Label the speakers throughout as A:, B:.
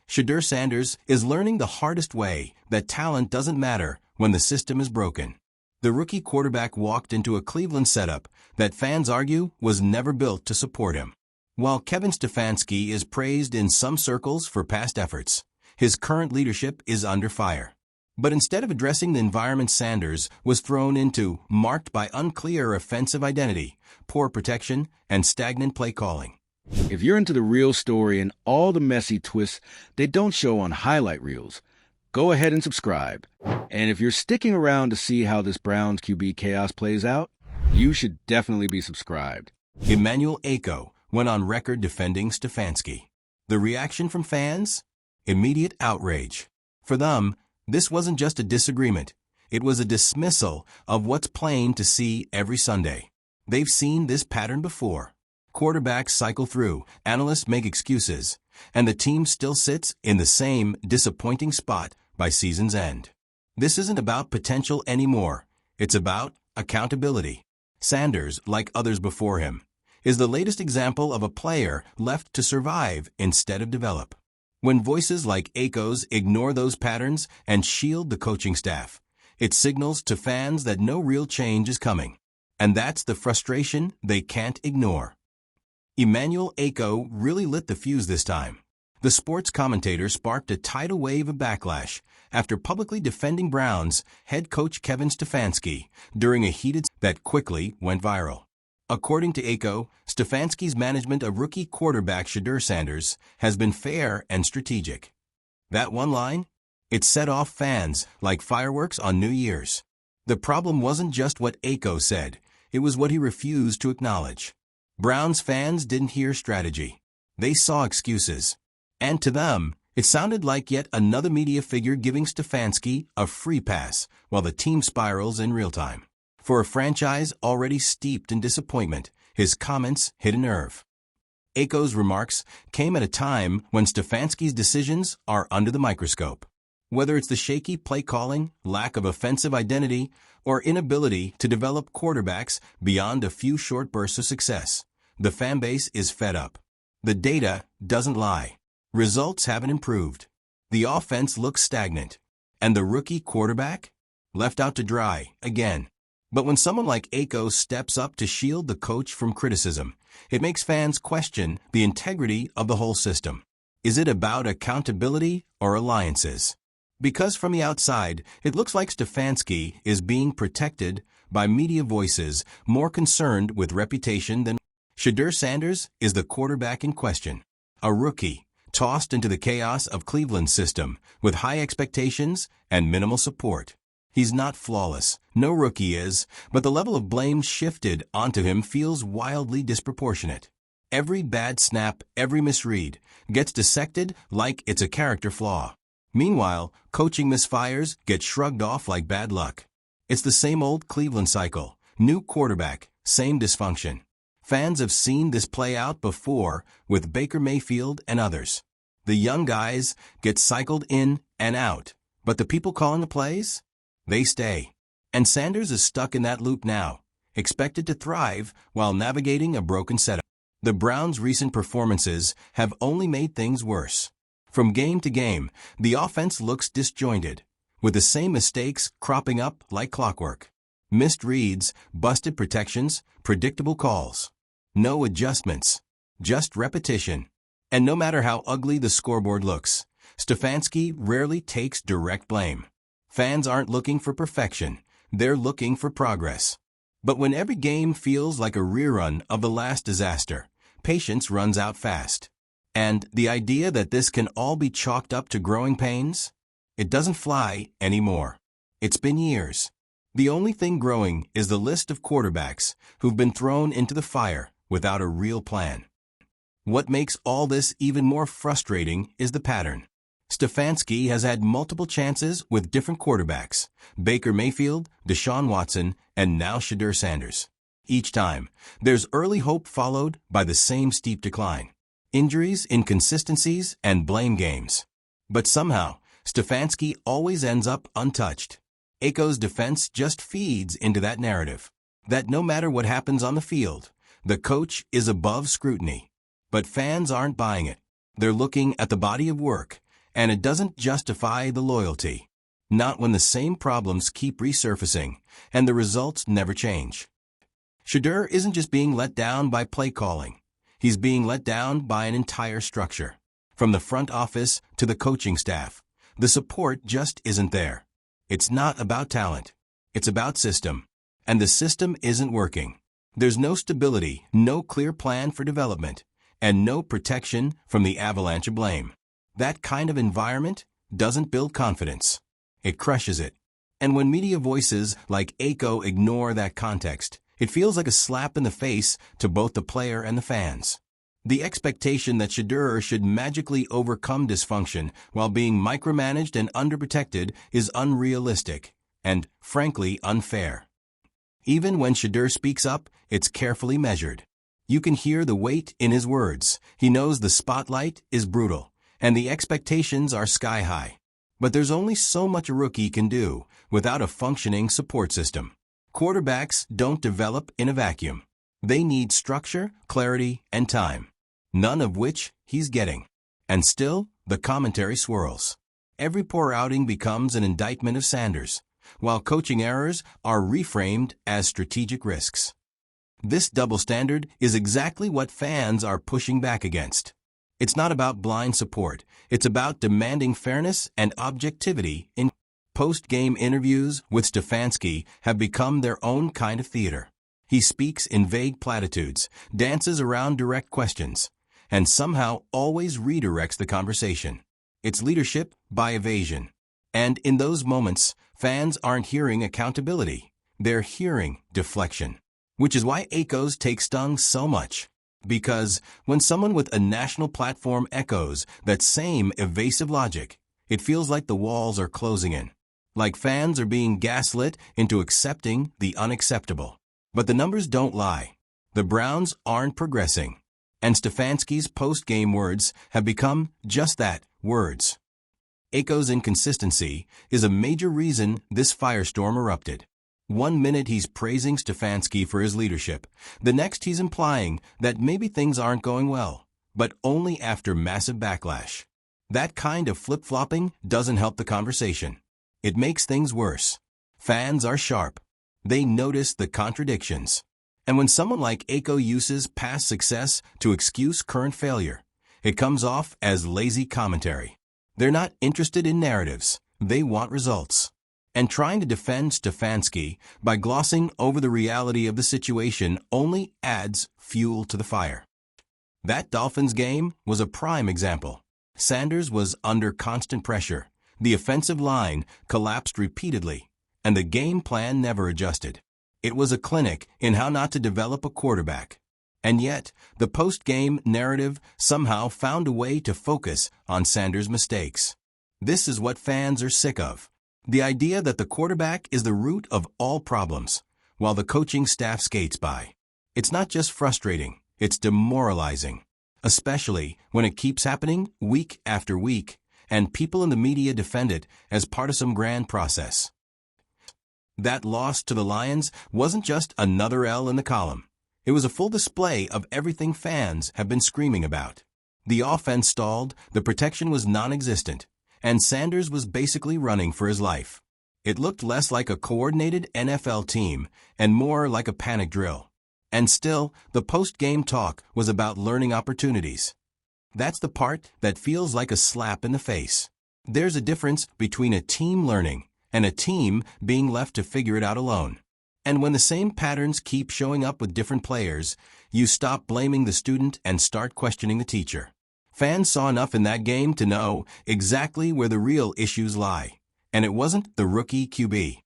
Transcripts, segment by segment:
A: Shedeur Sanders is learning the hardest way that talent doesn't matter when the system is broken. The rookie quarterback walked into a Cleveland setup that fans argue was never built to support him. While Kevin Stefanski is praised in some circles for past efforts, his current leadership is under fire. But instead of addressing the environment Sanders was thrown into, marked by unclear offensive identity, poor protection, and stagnant play calling.
B: If you're into the real story and all the messy twists they don't show on highlight reels, go ahead and subscribe. And if you're sticking around to see how this Browns QB chaos plays out, you should definitely be subscribed.
A: Emmanuel Acho went on record defending Stefanski. The reaction from fans? Immediate outrage. For them, this wasn't just a disagreement. It was a dismissal of what's plain to see every Sunday. They've seen this pattern before. Quarterbacks cycle through, analysts make excuses, and the team still sits in the same disappointing spot by season's end. This isn't about potential anymore. It's about accountability. Sanders, like others before him, is the latest example of a player left to survive instead of develop. When voices like Acho's ignore those patterns and shield the coaching staff, it signals to fans that no real change is coming. And that's the frustration they can't ignore. Emmanuel Acho really lit the fuse this time. The sports commentator sparked a tidal wave of backlash after publicly defending Browns head coach Kevin Stefanski during a heated that quickly went viral. According to Acho, Stefanski's management of rookie quarterback Shedeur Sanders has been fair and strategic. That one line? It set off fans like fireworks on New Year's. The problem wasn't just what Acho said, it was what he refused to acknowledge. Browns fans didn't hear strategy. They saw excuses. And to them, it sounded like yet another media figure giving Stefanski a free pass while the team spirals in real time. For a franchise already steeped in disappointment, his comments hit a nerve. Acho's remarks came at a time when Stefanski's decisions are under the microscope. Whether it's the shaky play calling, lack of offensive identity, or inability to develop quarterbacks beyond a few short bursts of success, the fan base is fed up. The data doesn't lie. Results haven't improved. The offense looks stagnant. And the rookie quarterback? Left out to dry, again. But when someone like Acho steps up to shield the coach from criticism, it makes fans question the integrity of the whole system. Is it about accountability or alliances? Because from the outside, it looks like Stefanski is being protected by media voices more concerned with reputation than Shedeur Sanders is the quarterback in question. A rookie, tossed into the chaos of Cleveland's system with high expectations and minimal support. He's not flawless, no rookie is, but the level of blame shifted onto him feels wildly disproportionate. Every bad snap, every misread, gets dissected like it's a character flaw. Meanwhile, coaching misfires get shrugged off like bad luck. It's the same old Cleveland cycle, new quarterback, same dysfunction. Fans have seen this play out before with Baker Mayfield and others. The young guys get cycled in and out, but the people calling the plays? They stay. And Sanders is stuck in that loop now, expected to thrive while navigating a broken setup. The Browns' recent performances have only made things worse. From game to game, the offense looks disjointed, with the same mistakes cropping up like clockwork. Missed reads, busted protections, predictable calls. No adjustments, just repetition. And no matter how ugly the scoreboard looks, Stefanski rarely takes direct blame. Fans aren't looking for perfection, they're looking for progress. But when every game feels like a rerun of the last disaster, patience runs out fast. And the idea that this can all be chalked up to growing pains? It doesn't fly anymore. It's been years. The only thing growing is the list of quarterbacks who've been thrown into the fire without a real plan. What makes all this even more frustrating is the pattern. Stefanski has had multiple chances with different quarterbacks, Baker Mayfield, Deshaun Watson, and now Shedeur Sanders. Each time, there's early hope followed by the same steep decline. Injuries, inconsistencies, and blame games. But somehow, Stefanski always ends up untouched. Acho's defense just feeds into that narrative, that no matter what happens on the field, the coach is above scrutiny. But fans aren't buying it. They're looking at the body of work, And it doesn't justify the loyalty. Not when the same problems keep resurfacing and the results never change. Shedeur isn't just being let down by play calling. He's being let down by an entire structure. From the front office to the coaching staff, the support just isn't there. It's not about talent. It's about system. And the system isn't working. There's no stability, no clear plan for development, and no protection from the avalanche of blame. That kind of environment doesn't build confidence. It crushes it. And when media voices like Acho ignore that context, it feels like a slap in the face to both the player and the fans. The expectation that Shedeur should magically overcome dysfunction while being micromanaged and underprotected is unrealistic and, frankly, unfair. Even when Shedeur speaks up, it's carefully measured. You can hear the weight in his words. He knows the spotlight is brutal, and the expectations are sky high. But there's only so much a rookie can do without a functioning support system. Quarterbacks don't develop in a vacuum. They need structure, clarity, and time, none of which he's getting. And still, the commentary swirls. Every poor outing becomes an indictment of Sanders, while coaching errors are reframed as strategic risks. This double standard is exactly what fans are pushing back against. It's not about blind support. It's about demanding fairness and objectivity in post-game interviews with Stefanski have become their own kind of theater. He speaks in vague platitudes, dances around direct questions, and somehow always redirects the conversation. It's leadership by evasion. And in those moments, fans aren't hearing accountability. They're hearing deflection. Which is why Acho's take stung so much. Because when someone with a national platform echoes that same evasive logic, it feels like the walls are closing in. Like fans are being gaslit into accepting the unacceptable. But the numbers don't lie. The Browns aren't progressing. And Stefanski's post-game words have become just that, words. Acho's inconsistency is a major reason this firestorm erupted. One minute he's praising Stefanski for his leadership. The next he's implying that maybe things aren't going well, but only after massive backlash. That kind of flip-flopping doesn't help the conversation. It makes things worse. Fans are sharp. They notice the contradictions. And when someone like Acho uses past success to excuse current failure, it comes off as lazy commentary. They're not interested in narratives. They want results. And trying to defend Stefanski by glossing over the reality of the situation only adds fuel to the fire. That Dolphins game was a prime example. Sanders was under constant pressure. The offensive line collapsed repeatedly, and the game plan never adjusted. It was a clinic in how not to develop a quarterback. And yet, the post-game narrative somehow found a way to focus on Sanders' mistakes. This is what fans are sick of. The idea that the quarterback is the root of all problems, while the coaching staff skates by. It's not just frustrating, it's demoralizing, especially when it keeps happening week after week, and people in the media defend it as part of some grand process. That loss to the Lions wasn't just another L in the column. It was a full display of everything fans have been screaming about. The offense stalled, the protection was non-existent, and Sanders was basically running for his life. It looked less like a coordinated NFL team and more like a panic drill. And still, the post-game talk was about learning opportunities. That's the part that feels like a slap in the face. There's a difference between a team learning and a team being left to figure it out alone. And when the same patterns keep showing up with different players, you stop blaming the student and start questioning the teacher. Fans saw enough in that game to know exactly where the real issues lie, and it wasn't the rookie QB.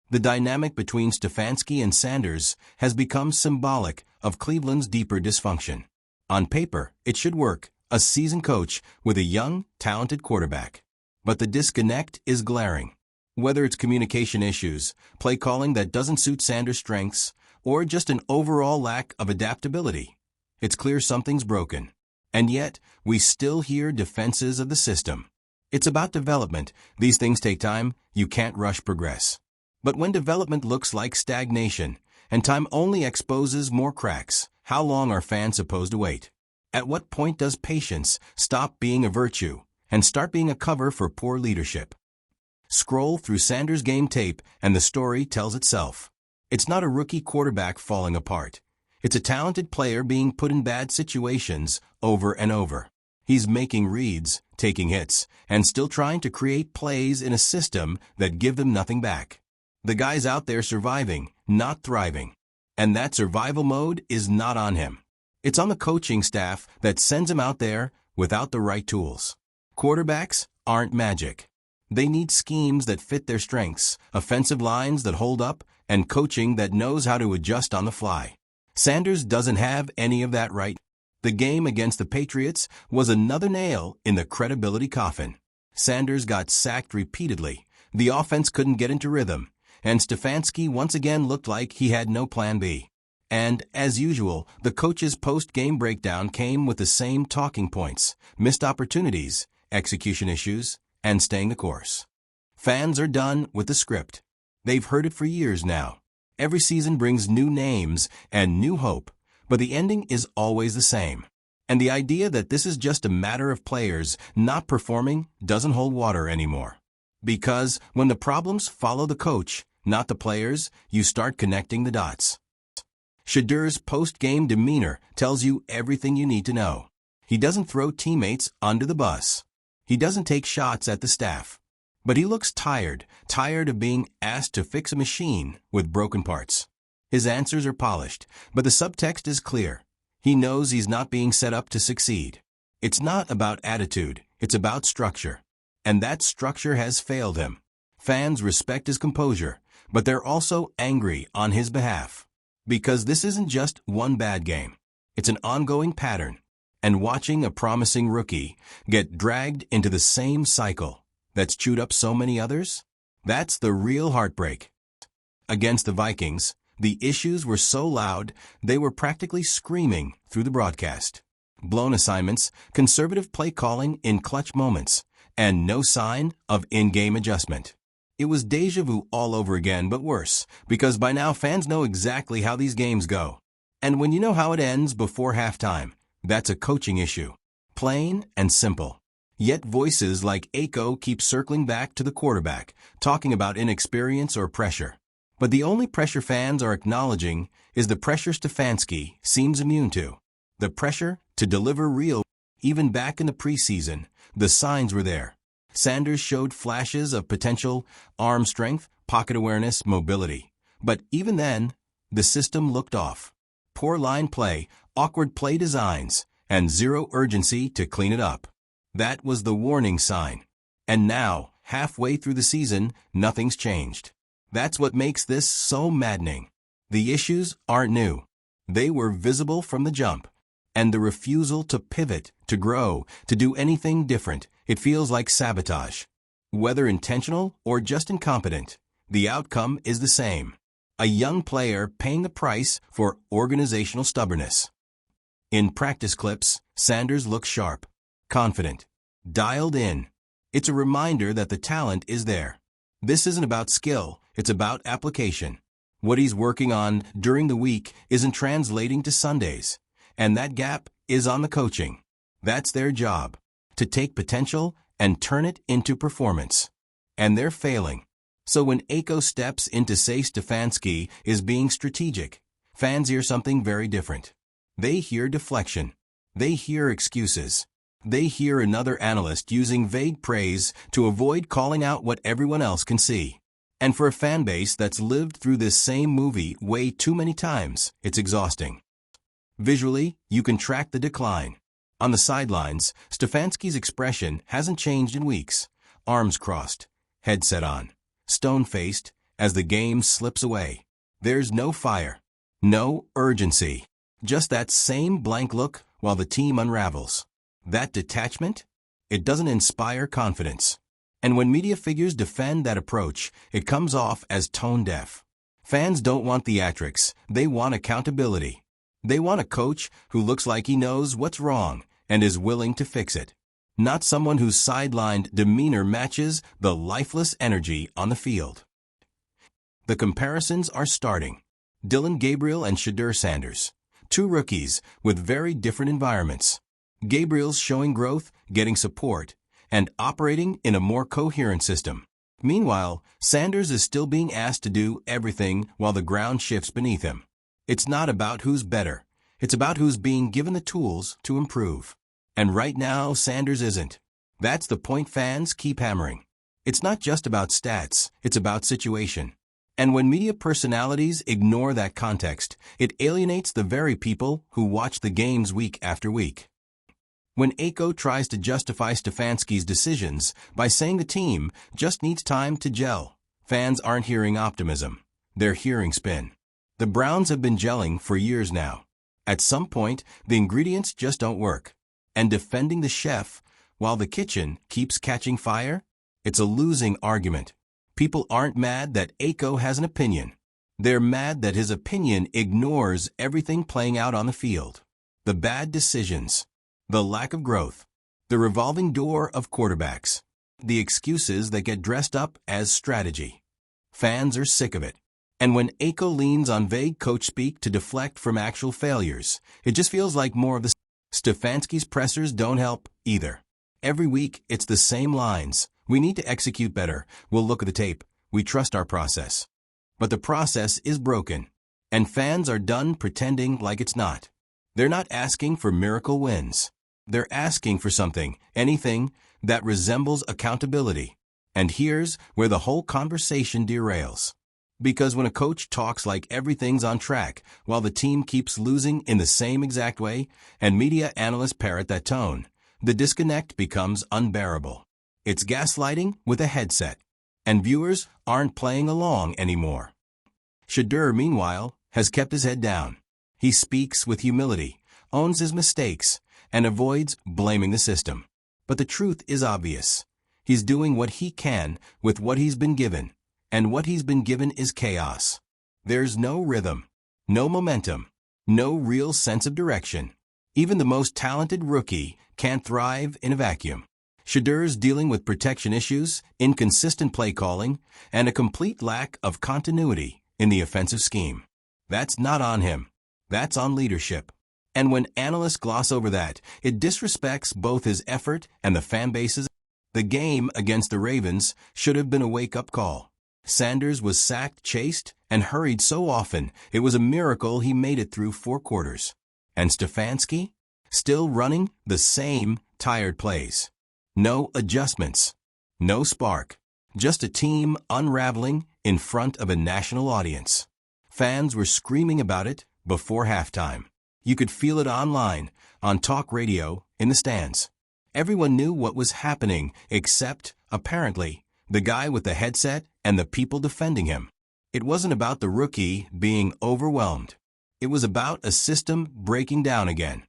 A: The dynamic between Stefanski and Sanders has become symbolic of Cleveland's deeper dysfunction. On paper, it should work, a seasoned coach with a young, talented quarterback. But the disconnect is glaring. Whether it's communication issues, play calling that doesn't suit Sanders' strengths, or just an overall lack of adaptability, it's clear something's broken. And yet, we still hear defenses of the system. It's about development. These things take time. You can't rush progress. But when development looks like stagnation, and time only exposes more cracks, how long are fans supposed to wait? At what point does patience stop being a virtue, and start being a cover for poor leadership. Scroll through Sanders' game tape and the story tells itself. It's not a rookie quarterback falling apart. It's a talented player being put in bad situations over and over. He's making reads, taking hits, and still trying to create plays in a system that give them nothing back. The guy's out there surviving, not thriving. And that survival mode is not on him. It's on the coaching staff that sends him out there without the right tools. Quarterbacks aren't magic. They need schemes that fit their strengths, offensive lines that hold up, and coaching that knows how to adjust on the fly. Sanders doesn't have any of that right. The game against the Patriots was another nail in the credibility coffin. Sanders got sacked repeatedly, the offense couldn't get into rhythm, and Stefanski once again looked like he had no plan B. And, as usual, the coach's post-game breakdown came with the same talking points: missed opportunities, execution issues, and staying the course. Fans are done with the script. They've heard it for years now. Every season brings new names and new hope, but the ending is always the same. And the idea that this is just a matter of players not performing doesn't hold water anymore. Because when the problems follow the coach, not the players, you start connecting the dots. Shedeur's post-game demeanor tells you everything you need to know. He doesn't throw teammates under the bus. He doesn't take shots at the staff. But he looks tired of being asked to fix a machine with broken parts. His answers are polished, but the subtext is clear. He knows he's not being set up to succeed. It's not about attitude, it's about structure. And that structure has failed him. Fans respect his composure, but they're also angry on his behalf. Because this isn't just one bad game. It's an ongoing pattern. And watching a promising rookie get dragged into the same cycle that's chewed up so many others, that's the real heartbreak. Against the Vikings, the issues were so loud they were practically screaming through the broadcast. Blown assignments, conservative play calling in clutch moments, and no sign of in-game adjustment. It was déjà vu all over again, but worse, because by now fans know exactly how these games go. And when you know how it ends before halftime, that's a coaching issue. Plain and simple. Yet voices like Acho keep circling back to the quarterback, talking about inexperience or pressure. But the only pressure fans are acknowledging is the pressure Stefanski seems immune to. The pressure to deliver real. Even back in the preseason, the signs were there. Sanders showed flashes of potential, arm strength, pocket awareness, mobility. But even then, the system looked off. Poor line play, awkward play designs, and zero urgency to clean it up. That was the warning sign. And now, halfway through the season, nothing's changed. That's what makes this so maddening. The issues aren't new. They were visible from the jump. And the refusal to pivot, to grow, to do anything different, it feels like sabotage. Whether intentional or just incompetent, the outcome is the same. A young player paying the price for organizational stubbornness. In practice clips, Sanders looks sharp, confident, dialed in. It's a reminder that the talent is there. This isn't about skill, it's about application. What he's working on during the week isn't translating to Sundays. And that gap is on the coaching. That's their job, to take potential and turn it into performance. And they're failing. So when Acho steps in to say Stefanski is being strategic, fans hear something very different. They hear deflection. They hear excuses. They hear another analyst using vague praise to avoid calling out what everyone else can see. And for a fan base that's lived through this same movie way too many times, it's exhausting. Visually, you can track the decline. On the sidelines, Stefanski's expression hasn't changed in weeks. Arms crossed, headset on, stone-faced, as the game slips away. There's no fire, no urgency. Just that same blank look while the team unravels. That detachment? It doesn't inspire confidence. And when media figures defend that approach, it comes off as tone-deaf. Fans don't want theatrics, they want accountability. They want a coach who looks like he knows what's wrong and is willing to fix it. Not someone whose sidelined demeanor matches the lifeless energy on the field. The comparisons are starting. Dillon Gabriel and Shedeur Sanders. Two rookies with very different environments. Gabriel's showing growth, getting support, and operating in a more coherent system. Meanwhile, Sanders is still being asked to do everything while the ground shifts beneath him. It's not about who's better. It's about who's being given the tools to improve. And right now, Sanders isn't. That's the point fans keep hammering. It's not just about stats, it's about situation. And when media personalities ignore that context, it alienates the very people who watch the games week after week. When Acho tries to justify Stefanski's decisions by saying the team just needs time to gel, fans aren't hearing optimism. They're hearing spin. The Browns have been gelling for years now. At some point, the ingredients just don't work. And defending the chef while the kitchen keeps catching fire? It's a losing argument. People aren't mad that Acho has an opinion. They're mad that his opinion ignores everything playing out on the field. The bad decisions, the lack of growth, the revolving door of quarterbacks, the excuses that get dressed up as strategy. Fans are sick of it. And when Acho leans on vague coach speak to deflect from actual failures, it just feels like more of the Stefanski's pressers don't help either. Every week, it's the same lines. We need to execute better. We'll look at the tape. We trust our process. But the process is broken, and fans are done pretending like it's not. They're not asking for miracle wins. They're asking for something, anything, that resembles accountability. And here's where the whole conversation derails. Because when a coach talks like everything's on track while the team keeps losing in the same exact way, and media analysts parrot that tone, the disconnect becomes unbearable. It's gaslighting with a headset, and viewers aren't playing along anymore. Shedeur, meanwhile, has kept his head down. He speaks with humility, owns his mistakes, and avoids blaming the system. But the truth is obvious. He's doing what he can with what he's been given, and what he's been given is chaos. There's no rhythm, no momentum, no real sense of direction. Even the most talented rookie can't thrive in a vacuum. Shedeur's dealing with protection issues, inconsistent play calling, and a complete lack of continuity in the offensive scheme. That's not on him. That's on leadership. And when analysts gloss over that, it disrespects both his effort and the fan base's. The game against the Ravens should have been a wake-up call. Sanders was sacked, chased, and hurried so often it was a miracle he made it through 4 quarters. And Stefanski? Still running the same tired plays. No adjustments. No spark. Just a team unraveling in front of a national audience. Fans were screaming about it before halftime. You could feel it online, on talk radio, in the stands. Everyone knew what was happening except, apparently, the guy with the headset and the people defending him. It wasn't about the rookie being overwhelmed. It was about a system breaking down again.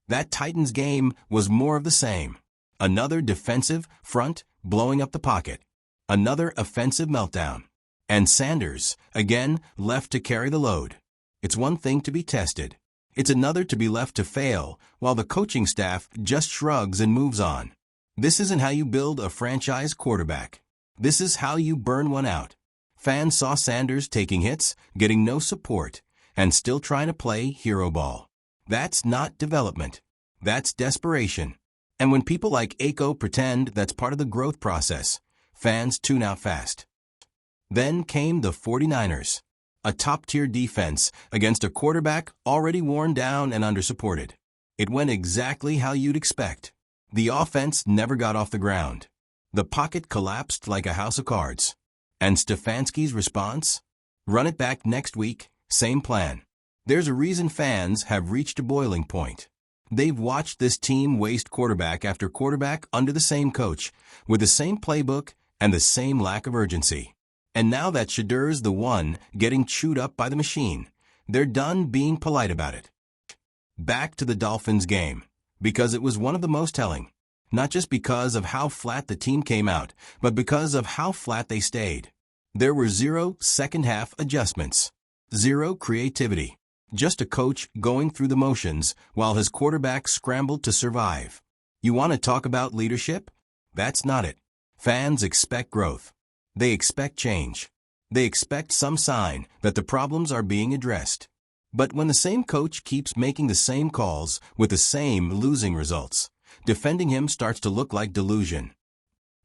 A: That Titans game was more of the same. Another defensive front blowing up the pocket. Another offensive meltdown. And Sanders, again, left to carry the load. It's one thing to be tested. It's another to be left to fail while the coaching staff just shrugs and moves on. This isn't how you build a franchise quarterback. This is how you burn one out. Fans saw Sanders taking hits, getting no support, and still trying to play hero ball. That's not development. That's desperation. And when people like Acho pretend that's part of the growth process, fans tune out fast. Then came the 49ers, a top-tier defense against a quarterback already worn down and undersupported. It went exactly how you'd expect. The offense never got off the ground. The pocket collapsed like a house of cards. And Stefanski's response? Run it back next week, same plan. There's a reason fans have reached a boiling point. They've watched this team waste quarterback after quarterback under the same coach, with the same playbook and the same lack of urgency. And now that Shedeur's the one getting chewed up by the machine, they're done being polite about it. Back to the Dolphins game, because it was one of the most telling. Not just because of how flat the team came out, but because of how flat they stayed. There were 0 second-half adjustments. 0 creativity. Just a coach going through the motions while his quarterback scrambled to survive. You want to talk about leadership? That's not it. Fans expect growth. They expect change. They expect some sign that the problems are being addressed. But when the same coach keeps making the same calls with the same losing results, defending him starts to look like delusion.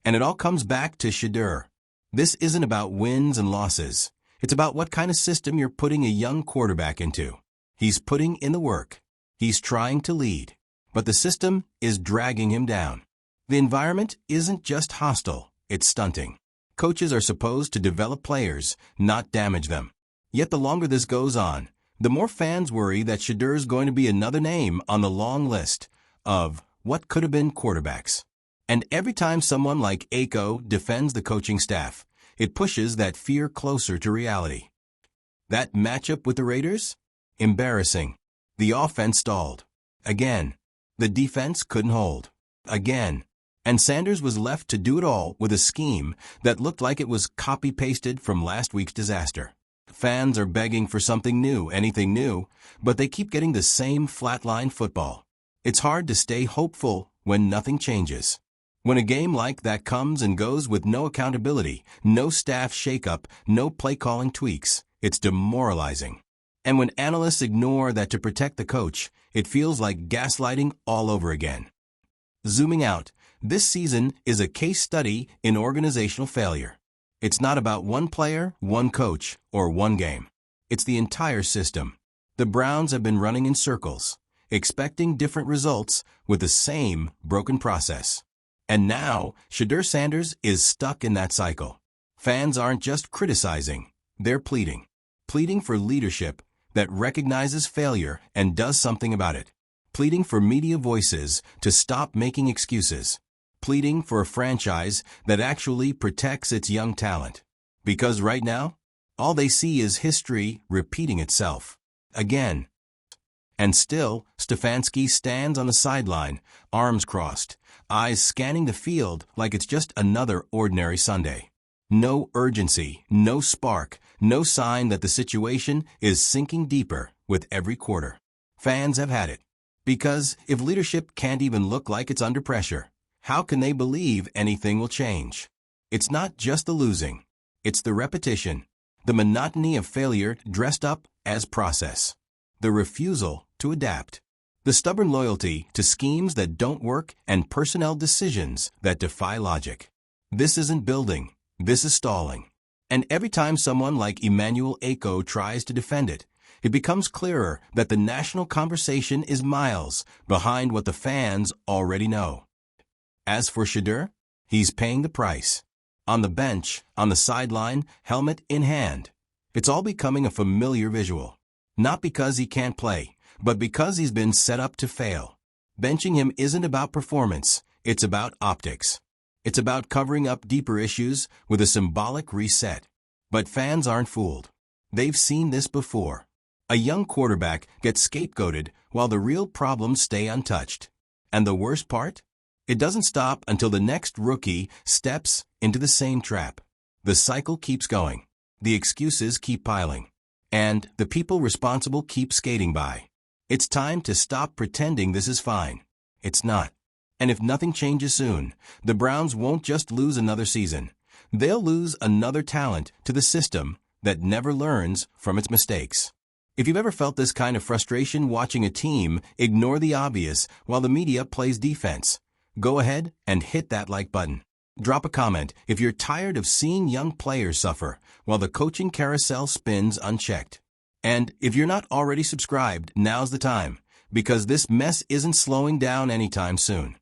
A: And it all comes back to Shedeur. This isn't about wins and losses. It's about what kind of system you're putting a young quarterback into. He's putting in the work. He's trying to lead. But the system is dragging him down. The environment isn't just hostile, it's stunting. Coaches are supposed to develop players, not damage them. Yet the longer this goes on, the more fans worry that Shedeur's going to be another name on the long list of what could have been quarterbacks. And every time someone like Acho defends the coaching staff, it pushes that fear closer to reality. That matchup with the Raiders? Embarrassing. The offense stalled. Again. The defense couldn't hold. Again. And Sanders was left to do it all with a scheme that looked like it was copy-pasted from last week's disaster. Fans are begging for something new, anything new, but they keep getting the same flatline football. It's hard to stay hopeful when nothing changes. When a game like that comes and goes with no accountability, no staff shakeup, no play-calling tweaks, it's demoralizing. And when analysts ignore that to protect the coach, it feels like gaslighting all over again. Zooming out, this season is a case study in organizational failure. It's not about one player, one coach, or one game. It's the entire system. The Browns have been running in circles, expecting different results with the same broken process. And now, Shedeur Sanders is stuck in that cycle. Fans aren't just criticizing, they're pleading. Pleading for leadership that recognizes failure and does something about it. Pleading for media voices to stop making excuses. Pleading for a franchise that actually protects its young talent. Because right now, all they see is history repeating itself. Again. And still, Stefanski stands on the sideline, arms crossed, eyes scanning the field like it's just another ordinary Sunday. No urgency, no spark, no sign that the situation is sinking deeper with every quarter. Fans have had it. Because if leadership can't even look like it's under pressure, how can they believe anything will change? It's not just the losing. It's the repetition, the monotony of failure dressed up as process, the refusal to adapt, the stubborn loyalty to schemes that don't work and personnel decisions that defy logic. This isn't building. This is stalling. And every time someone like Emmanuel Acho tries to defend it, it becomes clearer that the national conversation is miles behind what the fans already know. As for Shedeur, he's paying the price. On the bench, on the sideline, helmet in hand. It's all becoming a familiar visual. Not because he can't play, but because he's been set up to fail. Benching him isn't about performance, it's about optics. It's about covering up deeper issues with a symbolic reset. But fans aren't fooled. They've seen this before. A young quarterback gets scapegoated while the real problems stay untouched. And the worst part? It doesn't stop until the next rookie steps into the same trap. The cycle keeps going. The excuses keep piling. And the people responsible keep skating by. It's time to stop pretending this is fine. It's not. And if nothing changes soon, the Browns won't just lose another season. They'll lose another talent to the system that never learns from its mistakes. If you've ever felt this kind of frustration watching a team ignore the obvious while the media plays defense, go ahead and hit that like button. Drop a comment if you're tired of seeing young players suffer while the coaching carousel spins unchecked. And if you're not already subscribed, now's the time, because this mess isn't slowing down anytime soon.